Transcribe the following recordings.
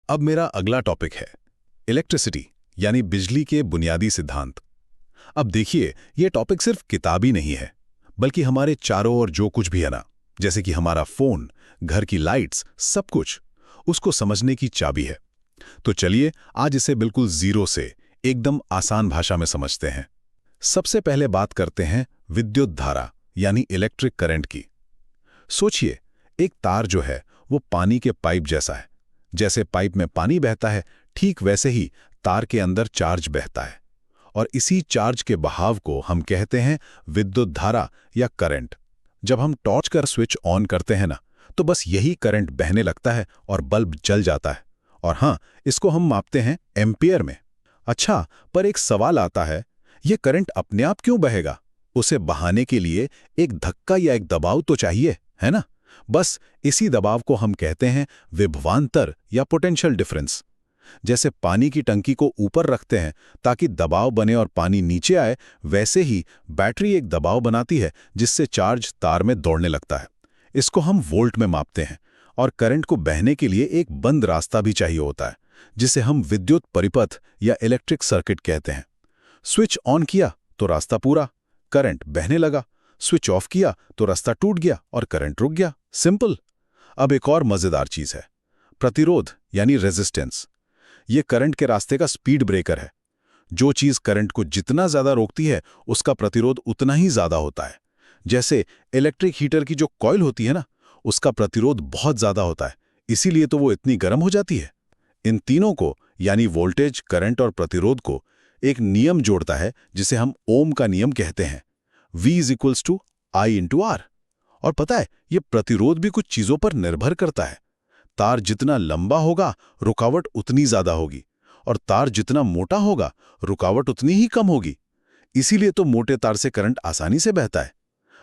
अब मेरा अगला टॉपिक है इलेक्ट्रिसिटी यानी बिजली के बुनियादी सिद्धांत। अब देखिए, ये टॉपिक सिर्फ किताबी नहीं है, बल्कि हमारे चारों ओर जो कुछ भी है ना, जैसे कि हमारा फोन, घर की लाइट्स, सब कुछ, उसको समझने की चाबी है। तो चलिए आज इसे बिल्कुल जीरो से एकदम आसान भाषा में समझते हैं। सबसे पहले बात करते हैं विद्युत धारा यानी इलेक्ट्रिक करंट की। सोचिए, एक तार जो है वो पानी के पाइप जैसा है। जैसे पाइप में पानी बहता है, ठीक वैसे ही तार के अंदर चार्ज बहता है, और इसी चार्ज के बहाव को हम कहते हैं विद्युत धारा या करंट। जब हम टॉर्च का स्विच ऑन करते हैं ना, तो बस यही करंट बहने लगता है और बल्ब जल जाता है। और हाँ, इसको हम मापते हैं एम्पियर में। अच्छा, पर एक सवाल आता है, ये करंट अपने आप क्यों बहेगा? उसे बहाने के लिए एक धक्का या एक दबाव तो चाहिए, है ना? बस इसी दबाव को हम कहते हैं विभवांतर या पोटेंशियल डिफरेंस। जैसे पानी की टंकी को ऊपर रखते हैं ताकि दबाव बने और पानी नीचे आए, वैसे ही बैटरी एक दबाव बनाती है जिससे चार्ज तार में दौड़ने लगता है। इसको हम वोल्ट में मापते हैं। और करंट को बहने के लिए एक बंद रास्ता भी चाहिए होता है, जिसे हम विद्युत परिपथ या इलेक्ट्रिक सर्किट कहते हैं। स्विच ऑन किया तो रास्ता पूरा, करंट बहने लगा। स्विच ऑफ किया तो रास्ता टूट गया और करंट रुक गया। सिंपल। अब एक और मजेदार चीज है, प्रतिरोध यानी रेजिस्टेंस। ये करंट के रास्ते का स्पीड ब्रेकर है। जो चीज करंट को जितना ज्यादा रोकती है, उसका प्रतिरोध उतना ही ज्यादा होता है। जैसे इलेक्ट्रिक हीटर की जो कॉइल होती है ना, उसका प्रतिरोध बहुत ज्यादा होता है, इसीलिए तो वो इतनी गर्म हो जाती है। इन तीनों को यानी वोल्टेज, करंट और प्रतिरोध को एक नियम जोड़ता है जिसे हम ओम का नियम कहते हैं। V = I/R। और पता है, ये प्रतिरोध भी कुछ चीजों पर निर्भर करता है। तार जितना लंबा होगा, रुकावट उतनी ज्यादा होगी, और तार जितना मोटा होगा, रुकावट उतनी ही कम होगी। इसीलिए तो मोटे तार से करंट आसानी से बहता है।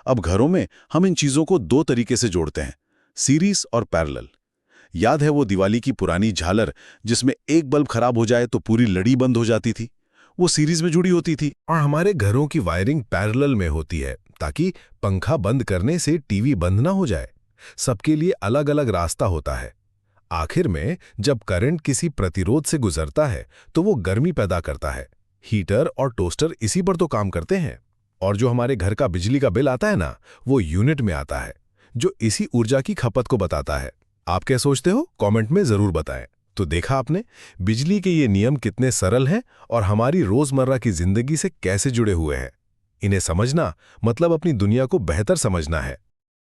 अब घरों में हम इन चीजों को दो तरीके से जोड़ते हैं, सीरीज और पैरेलल। याद है वो दिवाली की पुरानी झालर जिसमें एक बल्ब खराब हो जाए तो पूरी लड़ी बंद हो जाती थी? वो सीरीज में जुड़ी होती थी। और हमारे घरों की वायरिंग पैरेलल में होती है, ताकि पंखा बंद करने से टीवी बंद ना हो जाए। सबके लिए अलग अलग रास्ता होता है। आखिर में जब करंट किसी प्रतिरोध से गुजरता है तो वो गर्मी पैदा करता है। हीटर और टोस्टर इसी पर तो काम करते हैं। और जो हमारे घर का बिजली का बिल आता है ना, वो यूनिट में आता है, जो इसी ऊर्जा की खपत को बताता है। आप क्या सोचते हो? कमेंट में जरूर बताएं। तो देखा आपने, बिजली के ये नियम कितने सरल हैं और हमारी रोजमर्रा की जिंदगी से कैसे जुड़े हुए हैं। इन्हें समझना मतलब अपनी दुनिया को बेहतर समझना है।